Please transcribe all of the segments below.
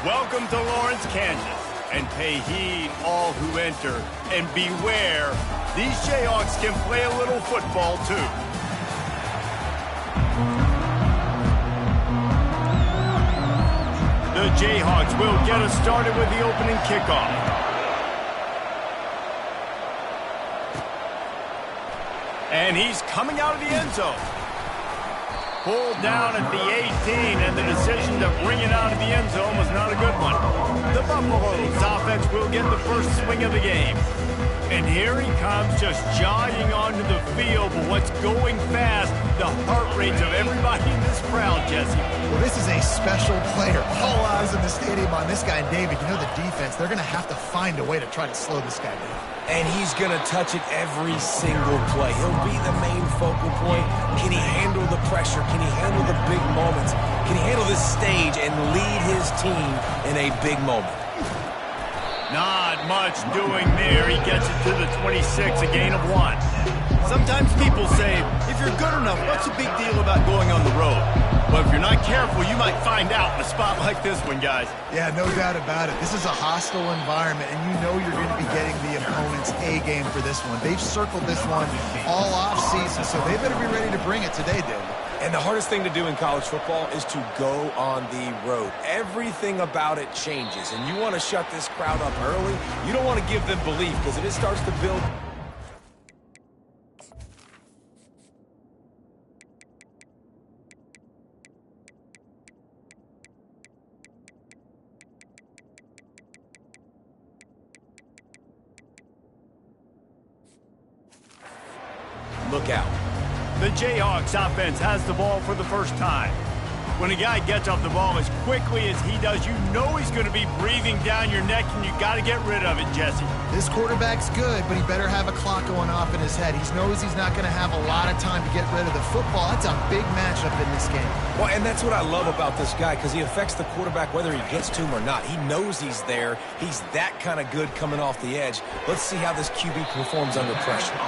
Welcome to Lawrence, Kansas, and pay heed all who enter, and beware, these Jayhawks can play a little football too. The Jayhawks will get us started with the opening kickoff. And he's coming out of the end zone. Pulled down at the 18, and the decision to bring it out of the end zone was not a good one. The Buffaloes offense will get the first swing of the game. And here he comes, just jogging onto the field. But what's going fast, the heart rates of everybody in this crowd, Jesse. Well, this is a special player. All eyes in the stadium on this guy. And David, you know the defense, they're going to have to find a way to try to slow this guy down. And he's going to touch it every single play. He'll be the main focal point. Can he handle the pressure? Can he handle the big moments? Can he handle this stage and lead his team in a big moment? Not much doing there. He gets it to the 26, a gain of 1. Sometimes people say, if you're good enough, what's the big deal about going on the road? Well, if you're not careful, you might find out in a spot like this one, guys. Yeah, no doubt about it. This is a hostile environment, and you know you're going to be getting the opponent's A game for this one. They've circled this one all off season, so they better be ready to bring it today, David. And the hardest thing to do in college football is to go on the road. Everything about it changes, and you want to shut this crowd up early. You don't want to give them belief, because if it starts to build... Look out. The Jayhawks offense has the ball for the first time. When a guy gets off the ball as quickly as he does, you know he's going to be breathing down your neck, and you got to get rid of it, Jesse. This quarterback's good, but he better have a clock going off in his head. He knows he's not going to have a lot of time to get rid of the football. That's a big matchup in this game. Well, and that's what I love about this guy, because he affects the quarterback whether he gets to him or not. He knows he's there. He's that kind of good coming off the edge. Let's see how this QB performs under pressure.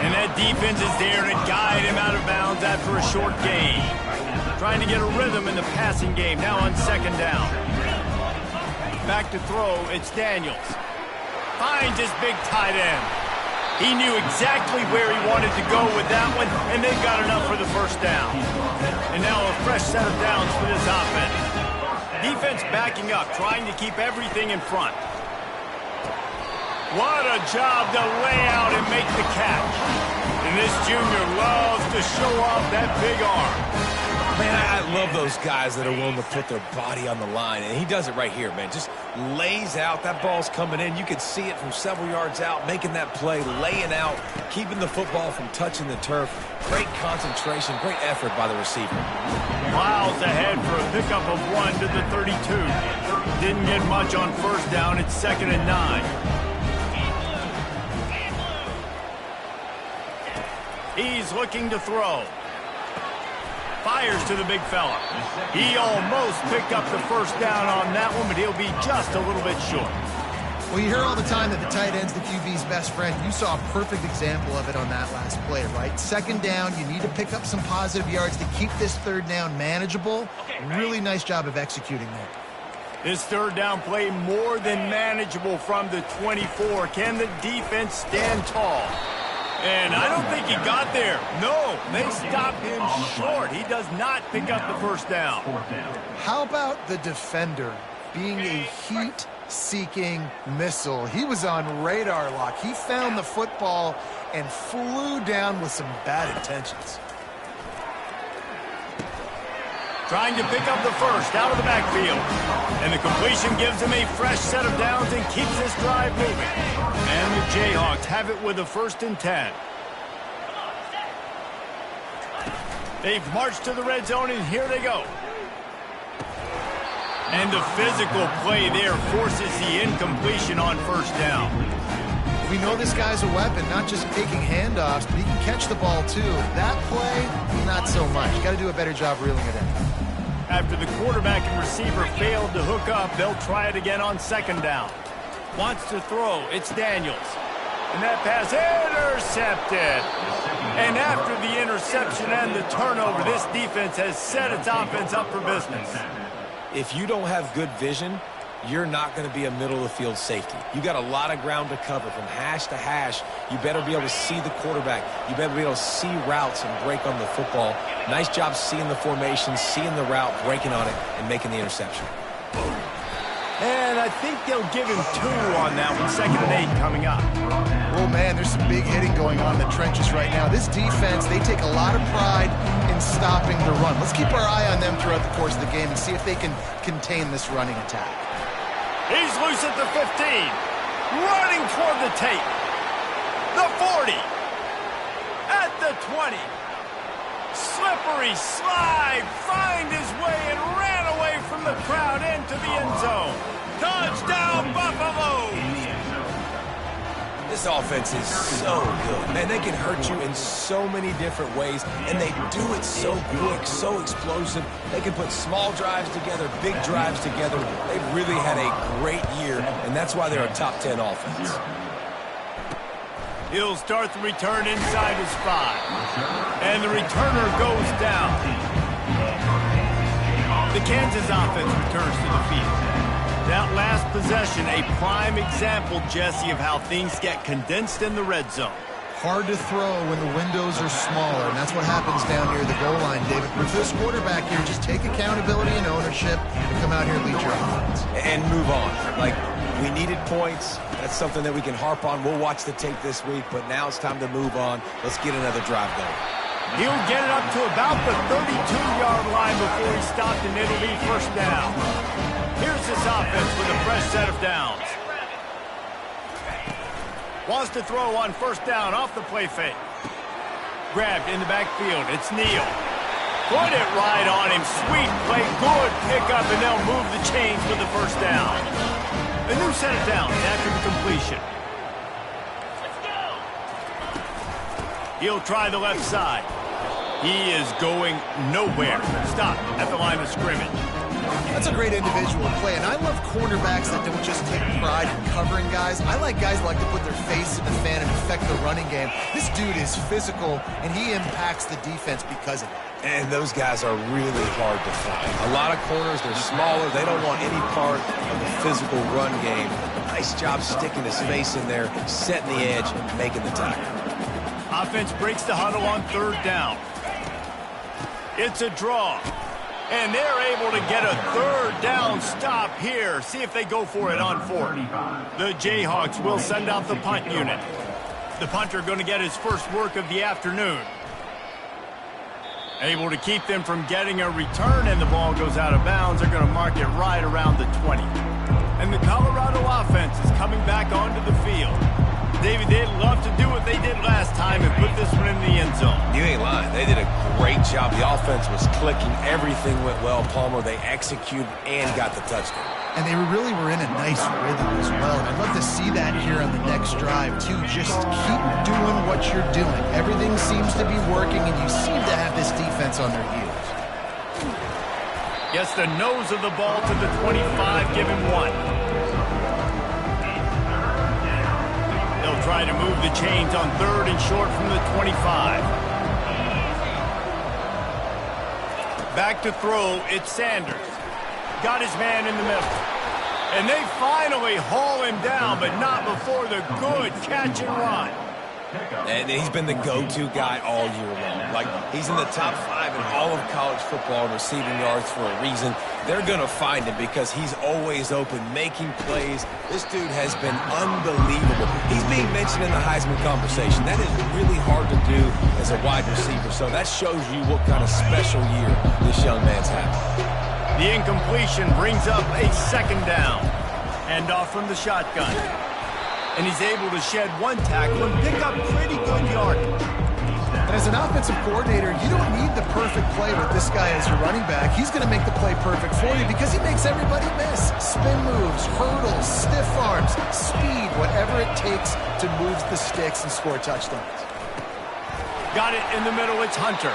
And that defense is there to guide him out of bounds after a short gain. Trying to get a rhythm in the passing game, now on second down. Back to throw, it's Daniels. Finds his big tight end. He knew exactly where he wanted to go with that one, and they got enough for the first down. And now a fresh set of downs for this offense. Defense backing up, trying to keep everything in front. What a job to lay out and make the catch. And this junior loves to show off that big arm. Man, I love those guys that are willing to put their body on the line, and he does it right here, man. Just lays out. That ball's coming in. You can see it from several yards out, making that play, laying out, keeping the football from touching the turf. Great concentration, great effort by the receiver. Miles ahead for a pickup of 1 to the 32. Didn't get much on first down. It's 2nd and 9. He's looking to throw. Fires to the big fella. He almost picked up the first down on that one, but he'll be just a little bit short. Well, you hear all the time that the tight end's the QB's best friend. You saw a perfect example of it on that last play, right? 2nd down, you need to pick up some positive yards to keep this 3rd down manageable. Really nice job of executing there. This 3rd down play more than manageable from the 24. Can the defense stand tall? And I don't think he got there. No, they stopped him short. He does not pick up the first down. How about the defender being a heat-seeking missile? He was on radar lock. He found the football and flew down with some bad intentions. Trying to pick up the first out of the backfield. And the completion gives him a fresh set of downs and keeps this drive moving. And the Jayhawks have it with a 1st and 10. They've marched to the red zone, and here they go. And the physical play there forces the incompletion on first down. We know this guy's a weapon, not just taking handoffs, but he can catch the ball too. That play, not so much. Got to do a better job reeling it in. After the quarterback and receiver failed to hook up, they'll try it again on 2nd down. Wants to throw, it's Daniels. And that pass intercepted. And after the interception and the turnover, this defense has set its offense up for business. If you don't have good vision, you're not going to be a middle-of-the-field safety. You got a lot of ground to cover from hash to hash. You better be able to see the quarterback. You better be able to see routes and break on the football. Nice job seeing the formation, seeing the route, breaking on it, and making the interception. And I think they'll give him 2 on that one. 2nd and 8 coming up. Oh, man, there's some big hitting going on in the trenches right now. This defense, they take a lot of pride in stopping the run. Let's keep our eye on them throughout the course of the game and see if they can contain this running attack. He's loose at the 15. Running toward the tape. The 40. At the 20. Slippery slide. Find his way and ran away from the crowd into the end zone. Touchdown, Buffalo! This offense is so good. Man, they can hurt you in so many different ways, and they do it so quick, so explosive. They can put small drives together, big drives together. They've really had a great year, and that's why they're a top 10 offense. He'll start the return inside his 5. And the returner goes down. The Kansas offense returns to the field. That last possession, a prime example, Jesse, of how things get condensed in the red zone. Hard to throw when the windows are smaller, and that's what happens down near the goal line, David. With this quarterback here, just take accountability and ownership and come out here and lead your offense. And move on. Like, we needed points. That's something that we can harp on. We'll watch the tape this week, but now it's time to move on. Let's get another drive going. He'll get it up to about the 32-yard line before he's stopped, and it'll be 1st down. Here's this offense with a fresh set of downs. Wants to throw on 1st down off the play fake. Grabbed in the backfield. It's Neal. Put it right on him. Sweet play. Good pickup, and they'll move the chains for the 1st down. A new set of downs after the completion. He'll try the left side. He is going nowhere. Stop at the line of scrimmage. That's a great individual play, and I love cornerbacks that don't just take pride in covering guys. I like guys who like to put their face in the fan and affect the running game. This dude is physical, and he impacts the defense because of it. And those guys are really hard to find. A lot of corners, they're smaller. They don't want any part of the physical run game. Nice job sticking his face in there, setting the edge, making the tackle. Offense breaks the huddle on 3rd down. It's a draw. And they're able to get a 3rd down stop here. See if they go for it on 4th. The Jayhawks will send out the punt unit. The punter going to get his first work of the afternoon. Able to keep them from getting a return, and the ball goes out of bounds. They're going to mark it right around the 20. And the Colorado offense is coming back onto the field. David, they'd love to do what they did last time and put this one in the end zone. You ain't lying. They did a great job. The offense was clicking. Everything went well. Palmer, they executed and got the touchdown. And they really were in a nice rhythm as well. And I'd love to see that here on the next drive, too. Just keep doing what you're doing. Everything seems to be working, and you seem to have this defense on their heels. Gets the nose of the ball to the 25, give him 1. They'll try to move the chains on 3rd and short from the 25. Back to throw, it's Sanders. Got his man in the middle. And they finally haul him down, but not before the good catch and run. And he's been the go-to guy all year long. Like, he's in the top 5 in all of college football in receiving yards for a reason. They're going to find him because he's always open, making plays. This dude has been unbelievable. He's being mentioned in the Heisman conversation. That is really hard to do as a wide receiver. So that shows you what kind of special year this young man's had. The incompletion brings up a 2nd down. Hand off from the shotgun. And he's able to shed 1 tackle and pick up pretty good yardage. And as an offensive coordinator, you don't need the perfect play with this guy as your running back. He's going to make the play perfect for you because he makes everybody miss. Spin moves, hurdles, stiff arms, speed, whatever it takes to move the sticks and score touchdowns. Got it in the middle, it's Hunter.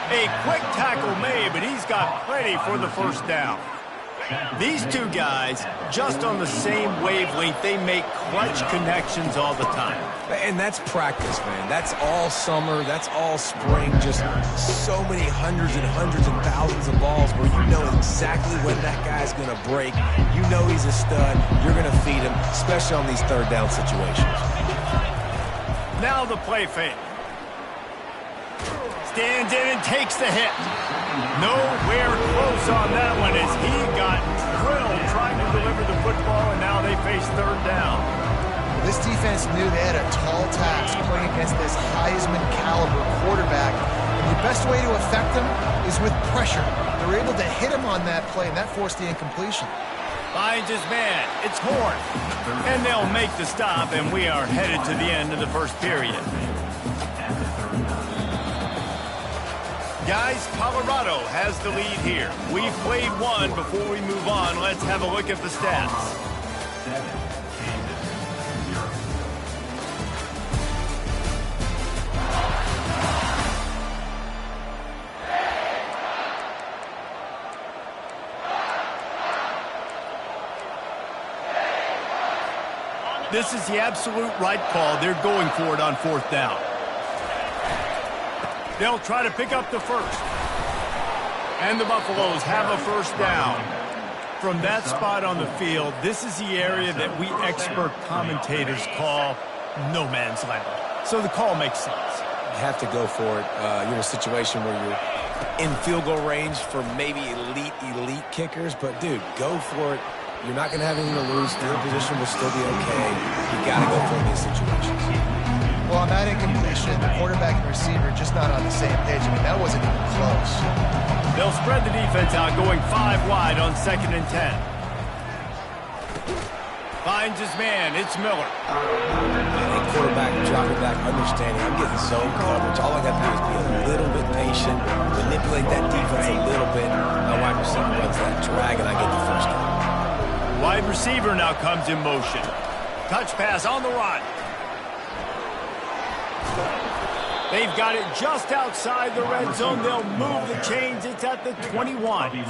A quick tackle made, but he's got plenty for the 1st down. These two guys, just on the same wavelength, they make clutch connections all the time. And that's practice, man. That's all summer. That's all spring. Just so many hundreds and thousands of balls where you know exactly when that guy's going to break. You know he's a stud. You're going to feed him, especially on these third down situations. Now the play fake. Stands in and takes the hit. Nowhere close on that one as he got drilled trying to deliver the football, and now they face third down. This defense knew they had a tall task playing against this Heisman caliber quarterback, and the best way to affect him is with pressure. They were able to hit him on that play, and that forced the incompletion. Finds his man. It's Horn. And they'll make the stop, and we are headed to the end of the first period. Guys, Colorado has the lead here. We've played one. Before we move on, let's have a look at the stats. This is the absolute right call. They're going for it on fourth down. They'll try to pick up the first. And the Buffaloes have a first down. From that spot on the field, this is the area that we expert commentators call no man's land. So the call makes sense. You have to go for it. You're in a situation where you're in field goal range for maybe elite kickers. But, dude, go for it. You're not going to have anything to lose. Field position will still be okay. You got to go for it in these situations. Well, on that incompletion, the quarterback and receiver just not on the same page. I mean, that wasn't even close. They'll spread the defense out, going 5 wide on 2nd and 10. Finds his man. It's Miller. Quarterback dropping back, understanding I'm getting zone coverage. All I got to do is be a little bit patient, manipulate that defense a little bit. My wide receiver runs that drag, and I get the first down. Wide receiver now comes in motion. Touch pass on the run. They've got it just outside the red zone. They'll move the chains. It's at the 21.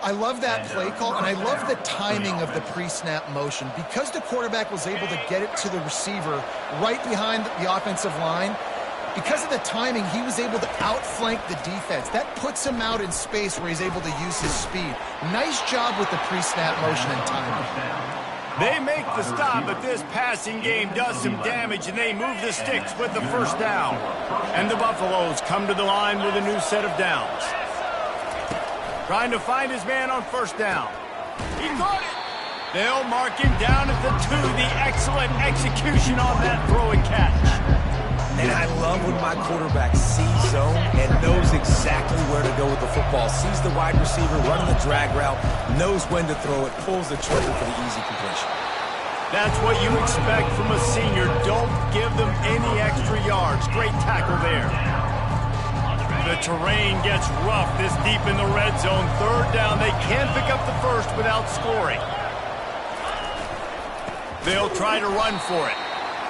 I love that play call, and I love the timing of the pre-snap motion. Because the quarterback was able to get it to the receiver right behind the offensive line, because of the timing, he was able to outflank the defense. That puts him out in space where he's able to use his speed. Nice job with the pre-snap motion and timing. They make the stop, but this passing game does some damage, and they move the sticks with the first down. And the Buffaloes come to the line with a new set of downs. Trying to find his man on first down. He got it. They'll mark him down at the 2. The excellent execution on that throw and catch. And I love when my quarterback sees zone and knows exactly where to go with the football. Sees the wide receiver running the drag route, knows when to throw it, pulls the trigger for the easy completion. That's what you expect from a senior. Don't give them any extra yards. Great tackle there. The terrain gets rough this deep in the red zone. Third down. They can't pick up the first without scoring. They'll try to run for it.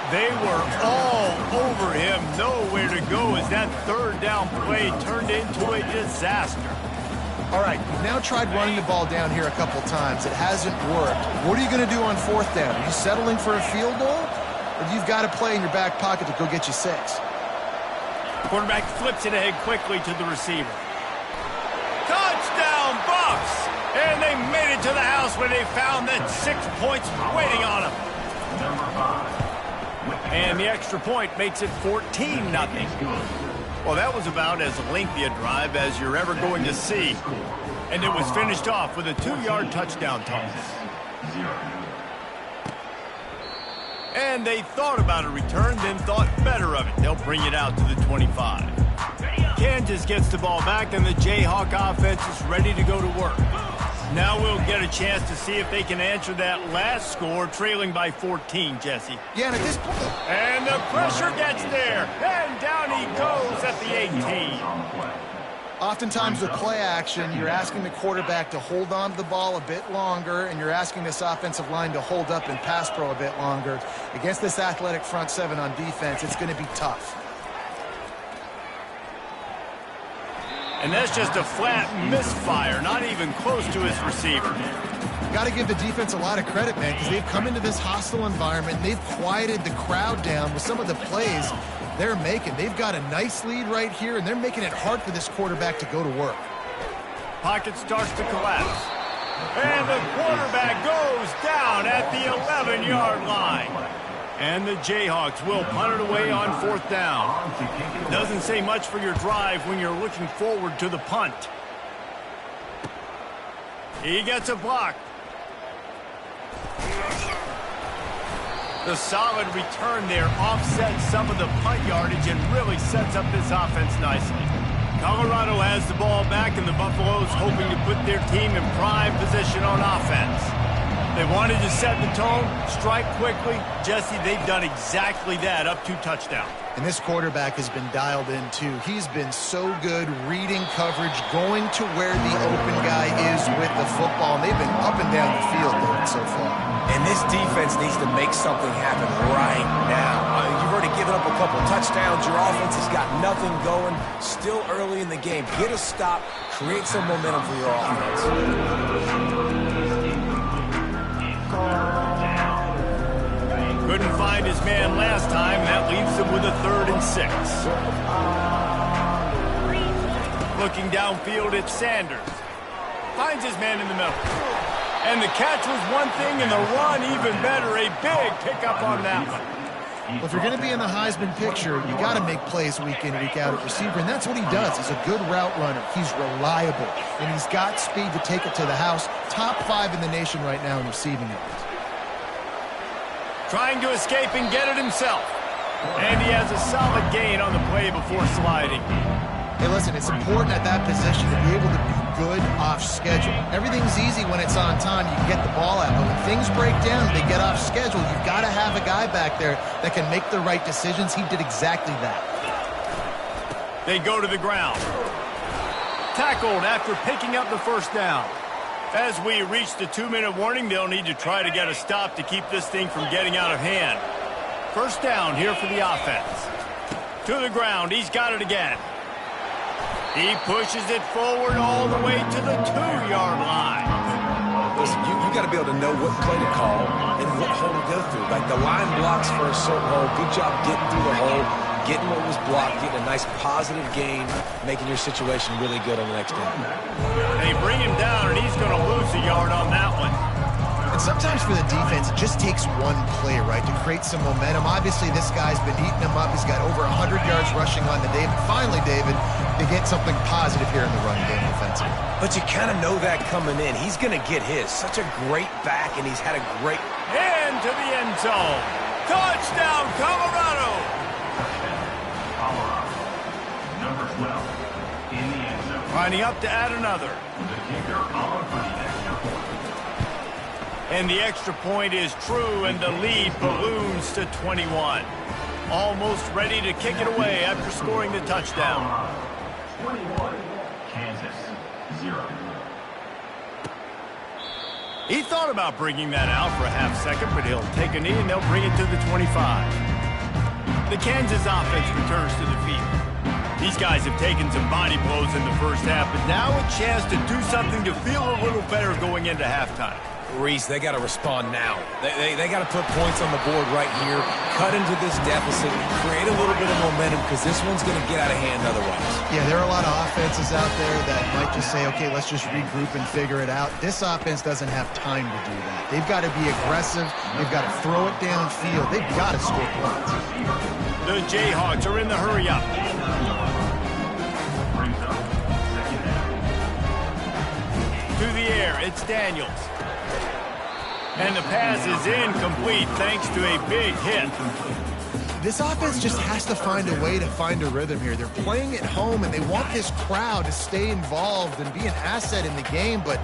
They were all over him, nowhere to go as that third down play turned into a disaster. All right, you've now tried running the ball down here a couple times. It hasn't worked. What are you going to do on fourth down? Are you settling for a field goal? Or do you've got a play in your back pocket to go get you 6? Quarterback flips it ahead quickly to the receiver. Touchdown, Buffs! And they made it to the house where they found that 6 points waiting on them. And the extra point makes it 14-0. Well, that was about as lengthy a drive as you're ever going to see. And it was finished off with a 2-yard touchdown toss. And they thought about a return, then thought better of it. They'll bring it out to the 25. Kansas gets the ball back, and the Jayhawk offense is ready to go to work. Now we'll get a chance to see if they can answer that last score, trailing by 14, Jesse. Yeah, and at this point... And the pressure gets there, and down he goes at the 18. Oftentimes with play action, you're asking the quarterback to hold on to the ball a bit longer, and you're asking this offensive line to hold up in pass pro a bit longer. Against this athletic front 7 on defense, it's going to be tough. And that's just a flat misfire, not even close to his receiver. Got to give the defense a lot of credit, man, because they've come into this hostile environment, and they've quieted the crowd down with some of the plays they're making. They've got a nice lead right here, and they're making it hard for this quarterback to go to work. Pocket starts to collapse. And the quarterback goes down at the 11-yard line. And the Jayhawks will punt it away on 4th down. Doesn't say much for your drive when you're looking forward to the punt. He gets a block. The solid return there offsets some of the punt yardage and really sets up this offense nicely. Colorado has the ball back, and the Buffaloes hoping to put their team in prime position on offense. They wanted to set the tone, strike quickly. Jesse, they've done exactly that, up 2 touchdowns. And this quarterback has been dialed in, too. He's been so good reading coverage, going to where the open guy is with the football. And they've been up and down the field, David, so far. And this defense needs to make something happen right now. You've already given up a couple touchdowns. Your offense has got nothing going. Still early in the game. Get a stop. Create some momentum for your offense. Couldn't find his man last time. That leaves him with a 3rd and 6. Looking downfield, it's Sanders. Finds his man in the middle. And the catch was one thing, and the run even better. A big pickup on that one. Well, if you're going to be in the Heisman picture, you got to make plays week in, week out at receiver, and that's what he does. He's a good route runner. He's reliable, and he's got speed to take it to the house. Top 5 in the nation right now in receiving yards. Trying to escape and get it himself. And he has a solid gain on the play before sliding. Hey, listen, it's important at that position to be able to be good off schedule. Everything's easy when it's on time. You can get the ball out. But when things break down, they get off schedule. You've got to have a guy back there that can make the right decisions. He did exactly that. They go to the ground. Tackled after picking up the 1st down. As we reach the 2-minute warning, they'll need to try to get a stop to keep this thing from getting out of hand. 1st down here for the offense. To the ground. He's got it again. He pushes it forward all the way to the 2-yard line. Listen, you got to be able to know what play to call and what hole to go through. Like the line blocks for a certain hole. Good job getting through the hole, getting what was blocked, getting a nice positive gain, making your situation really good on the next down. They bring him down, and he's going to lose a yard on that one. And sometimes for the defense, it just takes one play, right, to create some momentum. Obviously, this guy's been eating him up. He's got over 100 yards rushing on the day. But finally, David, they get something positive here in the run game defensively. But you kind of know that coming in. He's going to get his. Such a great back, and he's had a great... Into the end zone. Touchdown, Colorado! Number 12 in the end zone. Lining up to add another. The kicker on for the extra point. And the extra point is true, and the lead balloons to 21. Almost ready to kick it away after scoring the touchdown. 21, Kansas, 0. He thought about bringing that out for a half second, but he'll take a knee, and they'll bring it to the 25. The Kansas offense returns to the field. These guys have taken some body blows in the 1st half, but now a chance to do something to feel a little better going into halftime. Reese, they got to respond now. They got to put points on the board right here, cut into this deficit, create a little bit of momentum, because this one's going to get out of hand otherwise. Yeah, there are a lot of offenses out there that might just say, okay, let's just regroup and figure it out. This offense doesn't have time to do that. They've got to be aggressive. They've got to throw it downfield. They've got to score points. The Jayhawks are in the hurry-up. To the air, it's Daniels. And the pass is incomplete thanks to a big hit. This offense just has to find a way to find a rhythm here. They're playing at home, and they want this crowd to stay involved and be an asset in the game, but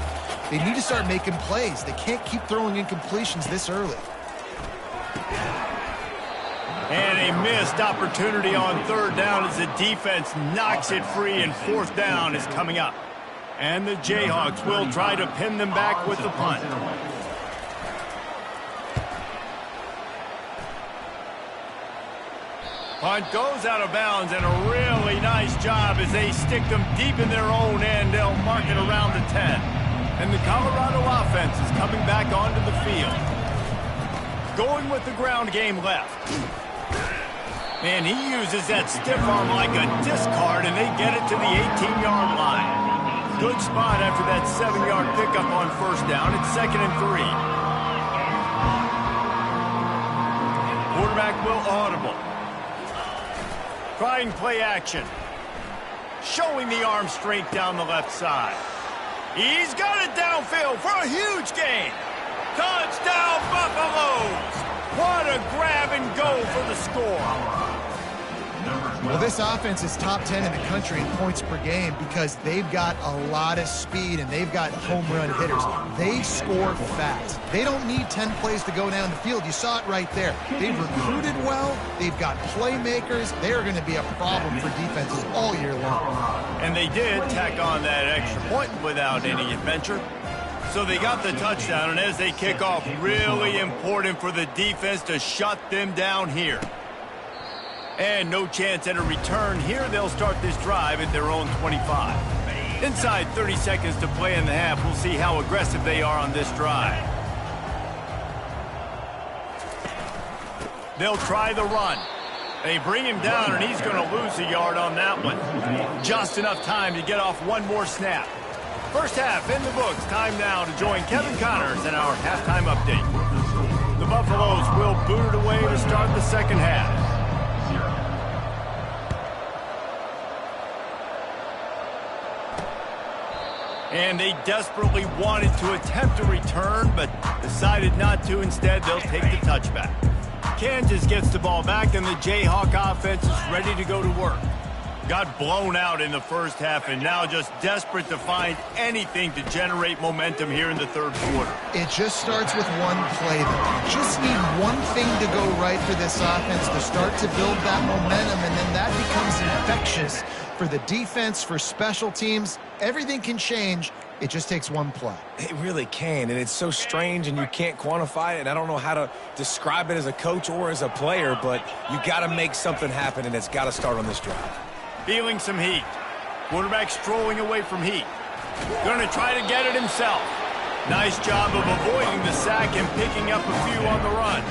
they need to start making plays. They can't keep throwing incompletions this early. And a missed opportunity on 3rd down as the defense knocks it free, and 4th down is coming up. And the Jayhawks will try to pin them back with the punt. Punt goes out of bounds, and a really nice job as they stick them deep in their own end. They'll mark it around the 10. And the Colorado offense is coming back onto the field. Going with the ground game left. Man, he uses that stiff arm like a discard, and they get it to the 18-yard line. Good spot after that 7-yard pickup on first down. It's 2nd and 3. Quarterback will audible. Trying play action. Showing the arm strength down the left side. He's got it downfield for a huge gain. Touchdown, Buffaloes! What a grab and go for the score. Well, this offense is top 10 in the country in points per game because they've got a lot of speed and they've got home run hitters. They score fast. They don't need 10 plays to go down the field. You saw it right there. They've recruited well. They've got playmakers. They're going to be a problem for defenses all year long. And they did tack on that extra point without any adventure. So they got the touchdown, and as they kick off, really important for the defense to shut them down here. And no chance at a return here. They'll start this drive at their own 25. Inside 30 seconds to play in the half. We'll see how aggressive they are on this drive. They'll try the run. They bring him down, and he's going to lose a yard on that one. Just enough time to get off one more snap. First half in the books. Time now to join Kevin Connors in our halftime update. The Buffaloes will boot it away to start the second half. And they desperately wanted to attempt a return, but decided not to. Instead, they'll take the touchback. Kansas gets the ball back, and the Jayhawk offense is ready to go to work. Got blown out in the first half, and now just desperate to find anything to generate momentum here in the third quarter. It just starts with one play, though. Just need one thing to go right for this offense to start to build that momentum, and then that becomes infectious for the defense, for special teams. Everything can change. It just takes one play. It really can, and it's so strange, and you can't quantify it, and I don't know how to describe it as a coach or as a player, but you got to make something happen, and it's got to start on this drive. Feeling some heat. Quarterback strolling away from heat. Going to try to get it himself. Nice job of avoiding the sack and picking up a few on the run.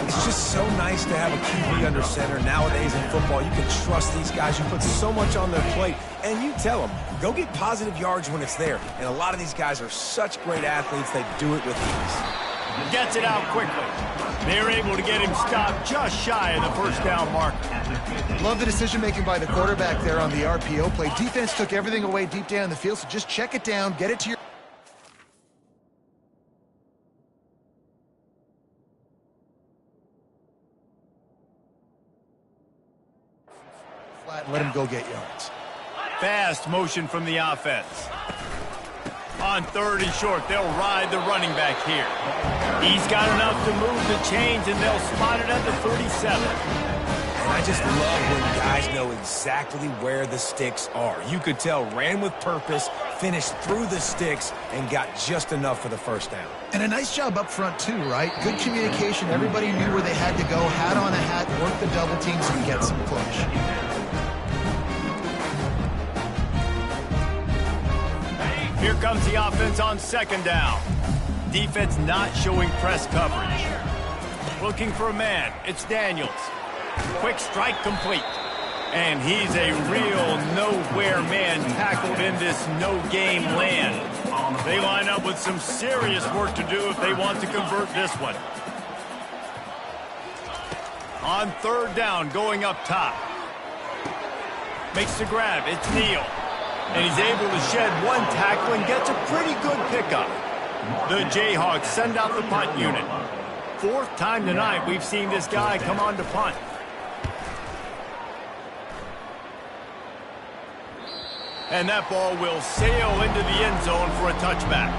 It's just so nice to have a QB under center. Nowadays in football, you can trust these guys. You put so much on their plate, and you tell them, go get positive yards when it's there. And a lot of these guys are such great athletes, they do it with ease. Gets it out quickly. They're able to get him stopped just shy of the first down marker. Love the decision-making by the quarterback there on the RPO play. Defense took everything away deep down the field, so just check it down, get it to your... flat and let him go get yards. Fast motion from the offense. On 3rd and short, they'll ride the running back here. He's got enough to move the chains, and they'll spot it at the 37. And I just love when guys know exactly where the sticks are. You could tell ran with purpose, finished through the sticks, and got just enough for the first down. And a nice job up front, too, right? Good communication. Everybody knew where they had to go, hat on a hat, work the double teams, and get some push. Here comes the offense on 2nd down. Defense not showing press coverage. Looking for a man. It's Daniels. Quick strike complete. And he's a real nowhere man tackled in this no-game land. They line up with some serious work to do if they want to convert this one. On 3rd down, going up top. Makes the grab. It's Neal. And he's able to shed one tackle and gets a pretty good pickup. The Jayhawks send out the punt unit. 4th time tonight we've seen this guy come on to punt. And that ball will sail into the end zone for a touchback.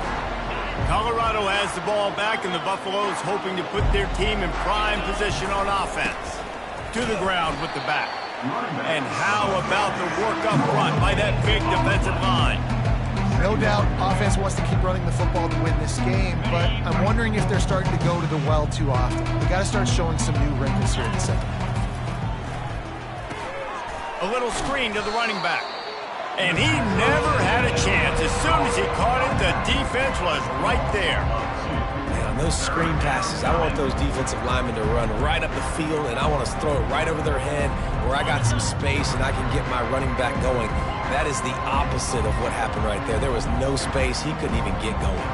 Colorado has the ball back, and the Buffaloes hoping to put their team in prime position on offense. To the ground with the back. And how about the work up front by that big defensive line? No doubt, offense wants to keep running the football to win this game, but I'm wondering if they're starting to go to the well too often. They got to start showing some new wrinkles here in the second half. A little screen to the running back. And he never had a chance. As soon as he caught it, the defense was right there. Man, on those screen passes, I want those defensive linemen to run right up the field, and I want to throw it right over their head where I got some space and I can get my running back going. That is the opposite of what happened right there. There was no space. He couldn't even get going.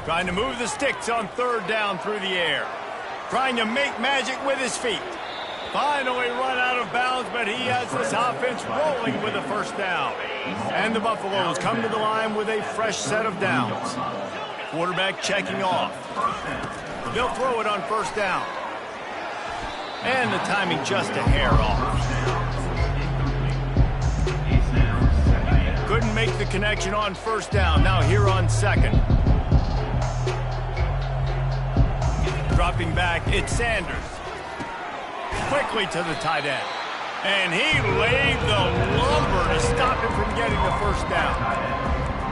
Trying to move the sticks on third down through the air. Trying to make magic with his feet. Finally run out of bounds, but he has this offense rolling with a first down. And the Buffaloes come to the line with a fresh set of downs. Quarterback checking off. They'll throw it on first down. And the timing just a hair off. Couldn't make the connection on first down. Now here on second. Dropping back, it's Sanders. Quickly to the tight end. And he laid the lumber to stop him from getting the first down.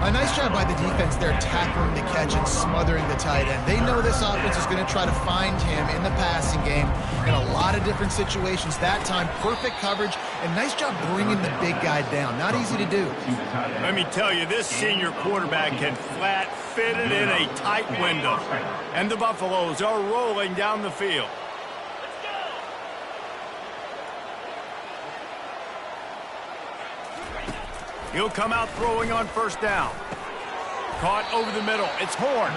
A nice job by the defense there tackling the catch and smothering the tight end. They know this offense is going to try to find him in the passing game in a lot of different situations. That time, perfect coverage and nice job bringing the big guy down. Not easy to do. Let me tell you, this senior quarterback can flat fit it in a tight window. And the Buffaloes are rolling down the field. He'll come out throwing on first down. Caught over the middle. It's Horn.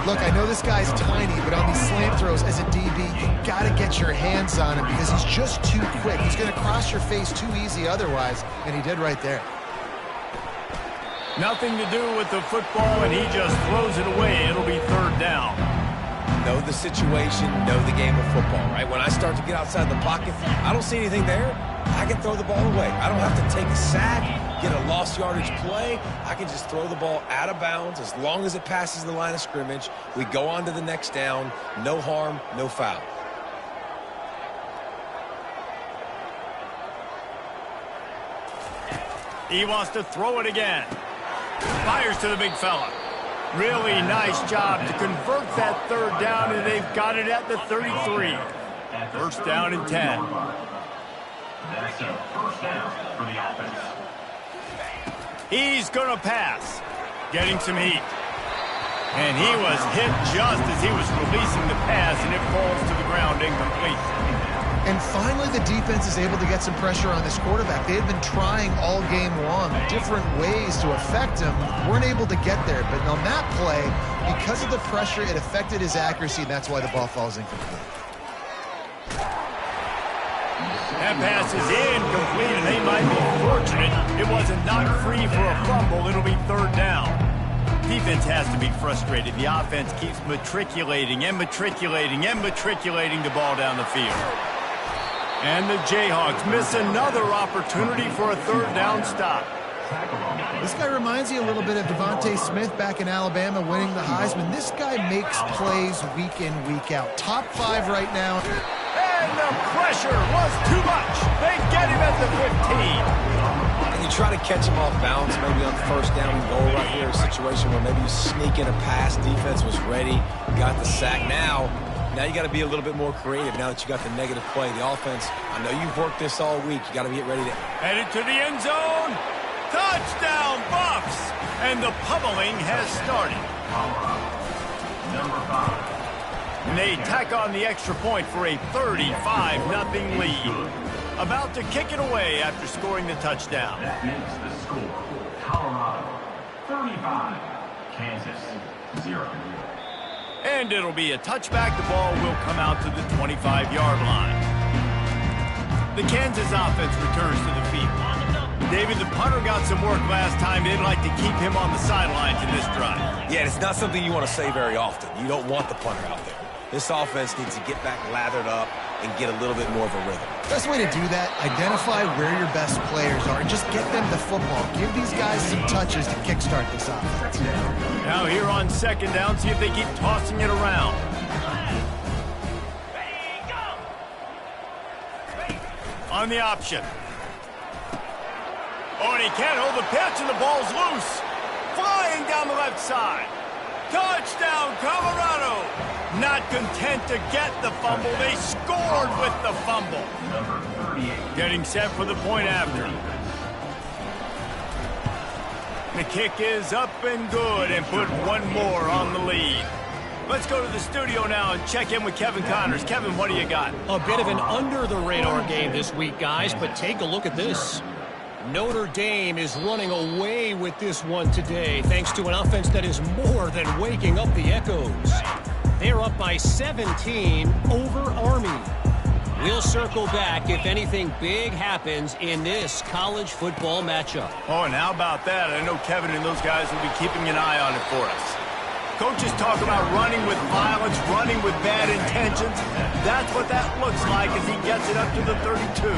Look, I know this guy's tiny, but on these slant throws as a DB, you got to get your hands on him because he's just too quick. He's going to cross your face too easy otherwise, and he did right there. Nothing to do with the football, and he just throws it away. It'll be third down. Know the situation, know the game of football, right? When I start to get outside the pocket, I don't see anything there. I can throw the ball away. I don't have to take a sack, get a lost yardage play. I can just throw the ball out of bounds as long as it passes the line of scrimmage. We go on to the next down. No harm, no foul. He wants to throw it again. Fires to the big fella. Really nice job to convert that third down, and they've got it at the 33. First down and 10. That's a first down for the offense. He's going to pass. Getting some heat. And he was hit just as he was releasing the pass, and it falls to the ground incomplete. And finally, the defense is able to get some pressure on this quarterback. They had been trying all game long different ways to affect him. Weren't able to get there. But on that play, because of the pressure, it affected his accuracy, and that's why the ball falls incomplete. That pass is incomplete, and they might be fortunate it wasn't knocked free for a fumble. It'll be third down. Defense has to be frustrated. The offense keeps matriculating and matriculating and matriculating the ball down the field. And the Jayhawks miss another opportunity for a third down stop. This guy reminds you a little bit of Devontae Smith back in Alabama winning the Heisman. This guy makes plays week in, week out. Top 5 right now. And the pressure was too much. They get him at the 15. And you try to catch him off balance, maybe on first down and goal right here, a situation where maybe you sneak in a pass, defense was ready, got the sack. Now you got to be a little bit more creative now that you got the negative play. The offense, I know you've worked this all week. You got to get ready to... Headed to the end zone. Touchdown, Buffs. And the pummeling has started. Number 5. And they tack on the extra point for a 35-0 lead. About to kick it away after scoring the touchdown. That makes the score Colorado 35, Kansas 0. And it'll be a touchback. The ball will come out to the 25-yard line. The Kansas offense returns to the field. David, the punter got some work last time. They'd like to keep him on the sidelines in this drive. Yeah, it's not something you want to say very often. You don't want the punter out there. This offense needs to get back lathered up and get a little bit more of a rhythm. Best way to do that, identify where your best players are and just get them the football. Give these guys some touches to kickstart this offense. Now here on second down, see if they keep tossing it around. On the option. Oh, and he can't hold the pitch, and the ball's loose. Flying down the left side. Touchdown, Colorado. Not content to get the fumble, they scored with the fumble. Number 3. Getting set for the point after. The kick is up and good and put one more on the lead. Let's go to the studio now and check in with Kevin Connors. Kevin, what do you got? A bit of an under-the-radar game this week, guys, but take a look at this. Notre Dame is running away with this one today, thanks to an offense that is more than waking up the echoes. They're up by 17 over Army. We'll circle back if anything big happens in this college football matchup. Oh, and how about that? I know Kevin and those guys will be keeping an eye on it for us. Coaches talk about running with violence, running with bad intentions. That's what that looks like as he gets it up to the 32.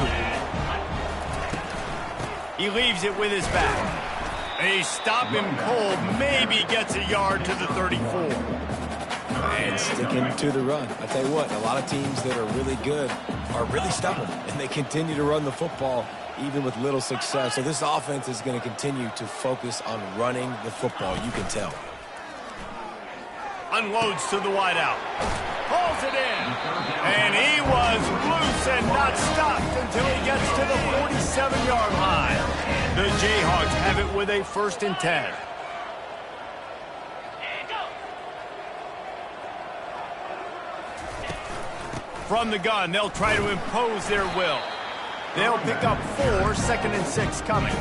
He leaves it with his back. They stop him cold, maybe gets a yard to the 34. And sticking to the run. I tell you what, a lot of teams that are really good are really stubborn, and they continue to run the football even with little success. So this offense is going to continue to focus on running the football, you can tell. Unloads to the wideout. Pulls it in. And he was loose and not stopped until he gets to the 47-yard line. The Jayhawks have it with a 1st and 10. From the gun, they'll try to impose their will. They'll pick up 4, 2nd and 6 coming.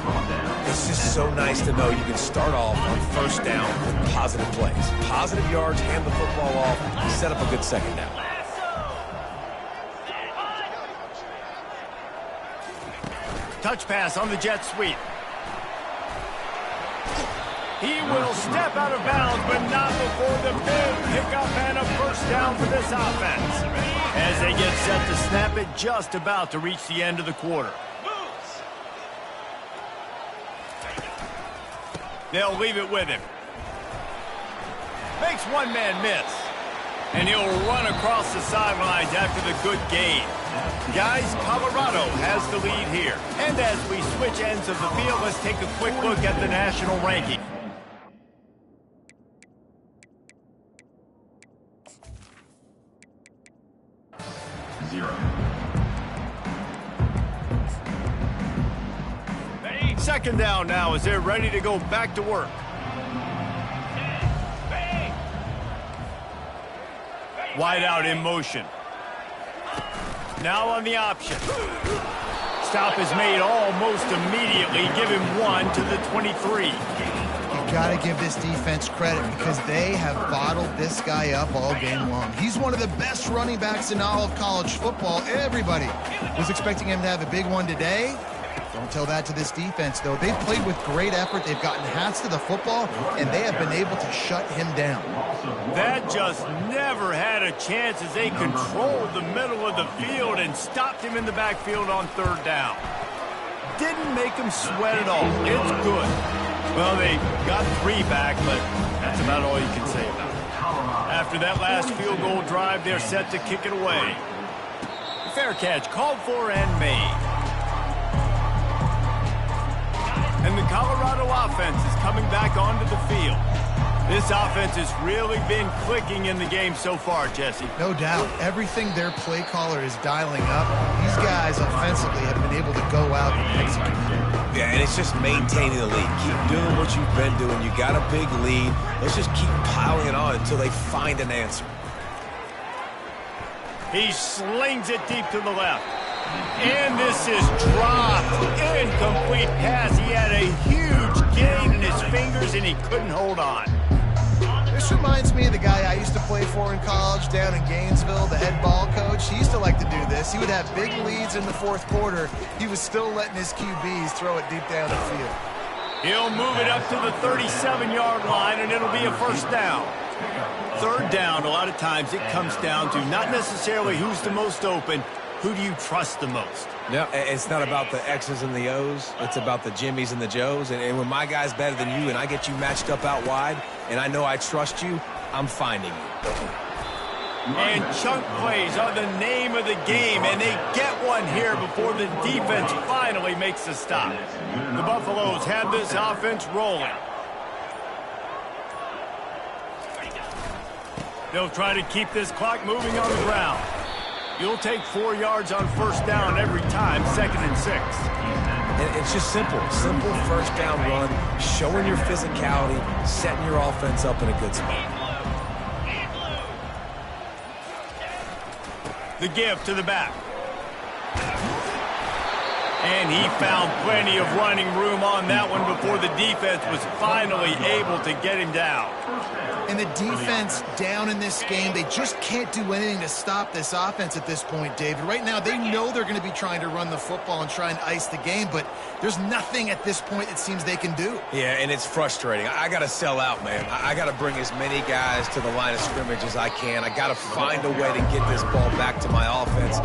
It's just so nice to know you can start off on 1st down with positive plays. Positive yards, hand the football off, set up a good 2nd down. Touch pass on the jet sweep. He will step out of bounds, but not before the big pickup and a 1st down for this offense. As they get set to snap it, just about to reach the end of the quarter. They'll leave it with him. Makes one man miss. And he'll run across the sidelines after the good gain. Guys, Colorado has the lead here. And as we switch ends of the field, let's take a quick look at the national ranking. Second down now as they're ready to go back to work. Wide out in motion. Now on the option. Stop is made almost immediately. Give him 1 to the 23. You've got to give this defense credit because they have bottled this guy up all game long. He's one of the best running backs in all of college football. Everybody was expecting him to have a big one today. Don't tell that to this defense, though. They've played with great effort. They've gotten hats to the football, and they have been able to shut him down. That just never had a chance as they controlled the middle of the field and stopped him in the backfield on 3rd down. Didn't make him sweat at all. It's good. Well, they got 3 back, but that's about all you can say about it. After that last field goal drive, they're set to kick it away. Fair catch called for and made. And the Colorado offense is coming back onto the field. This offense has really been clicking in the game so far, Jesse. No doubt. Everything their play caller is dialing up, these guys offensively have been able to go out and execute. Yeah, and it's just maintaining the lead. Keep doing what you've been doing. You got a big lead. Let's just keep piling it on until they find an answer. He slings it deep to the left. And this is dropped. Incomplete pass. He had a huge gain in his fingers, and he couldn't hold on. This reminds me of the guy I used to play for in college down in Gainesville, the head ball coach. He used to like to do this. He would have big leads in the 4th quarter. He was still letting his QBs throw it deep down the field. He'll move it up to the 37-yard line, and it'll be a 1st down. 3rd down, a lot of times it comes down to not necessarily who's the most open, who do you trust the most? No, it's not about the X's and the O's. It's about the Jimmies and the Joes. And when my guy's better than you and I get you matched up out wide and I know I trust you, I'm finding you. And chunk plays are the name of the game, and they get one here before the defense finally makes a stop. The Buffaloes have this offense rolling. They'll try to keep this clock moving on the ground. You'll take 4 yards on first down every time, 2nd and 6. And it's just simple first down run, showing your physicality, setting your offense up in a good spot. The give to the back. And he found plenty of running room on that one before the defense was finally able to get him down. And the defense down in this game, they just can't do anything to stop this offense at this point, David. Right now, they know they're going to be trying to run the football and try and ice the game, but there's nothing at this point it seems they can do. Yeah, and it's frustrating. I got to sell out, man. I got to bring as many guys to the line of scrimmage as I can. I got to find a way to get this ball back to my offense.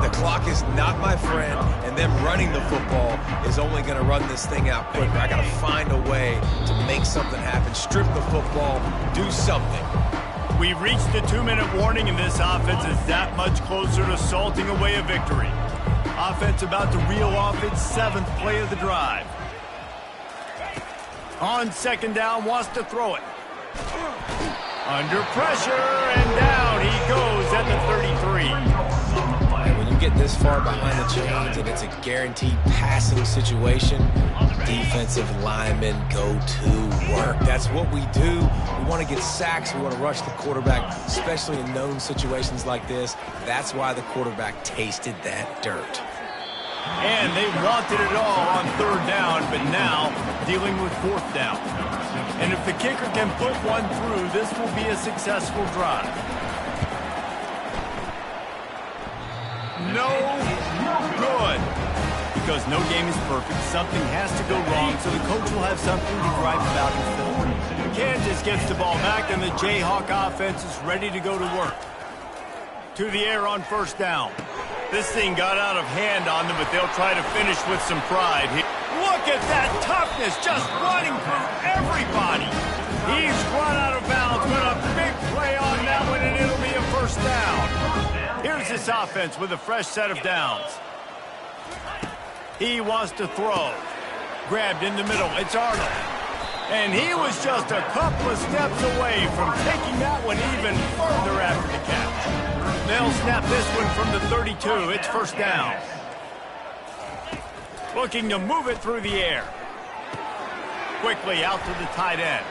The clock is not my friend, and them running the football is only going to run this thing out quicker. I got to find a way to make something happen, strip the football, do something. We've reached the 2-minute warning, and this offense is that much closer to salting away a victory. Offense about to reel off its 7th play of the drive. On 2nd down, wants to throw it. Under pressure, and down he goes at the 33. When you get this far behind the chains and it's a guaranteed passing situation, defensive linemen go to work. That's what we do. We want to get sacks. We want to rush the quarterback, especially in known situations like this. That's why the quarterback tasted that dirt. And they wanted it all on 3rd down, but now dealing with 4th down. And if the kicker can put one through, this will be a successful drive. No good. Because no game is perfect, something has to go wrong, so the coach will have something to gripe about in film. Kansas gets the ball back, and the Jayhawk offense is ready to go to work. To the air on 1st down. This thing got out of hand on them, but they'll try to finish with some pride. Look at that toughness, just running through everybody. He's run out of bounds, but a big play on that one, and it'll be a 1st down. Here's this offense with a fresh set of downs. He wants to throw. Grabbed in the middle. It's Arnold. And he was just a couple of steps away from taking that one even further after the catch. They'll snap this one from the 32. It's 1st down. Looking to move it through the air. Quickly out to the tight end.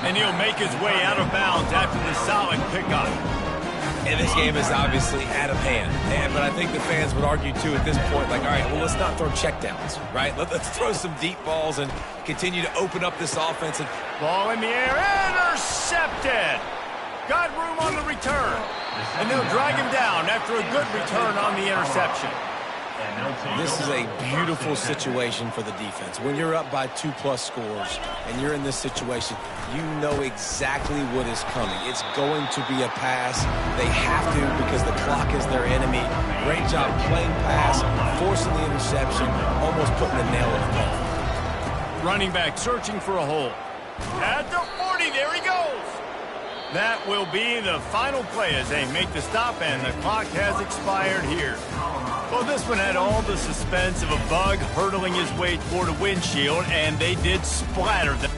And he'll make his way out of bounds after the solid pickup. And this game is obviously out of hand. But I think the fans would argue, too, at this point, like, all right, well, let's not throw checkdowns, right? Let's throw some deep balls and continue to open up this offense. And ball in the air, intercepted. Got room on the return. And they'll drag him down after a good return on the interception. This is a beautiful situation for the defense. When you're up by 2+ scores and you're in this situation, you know exactly what is coming. It's going to be a pass. They have to because the clock is their enemy. Great job playing pass, forcing the interception, almost putting the nail in the coffin. Running back searching for a hole. At the 40, there he goes. That will be the final play as they make the stop, and the clock has expired here. Well, this one had all the suspense of a bug hurtling his way toward a windshield, and they did splatter them.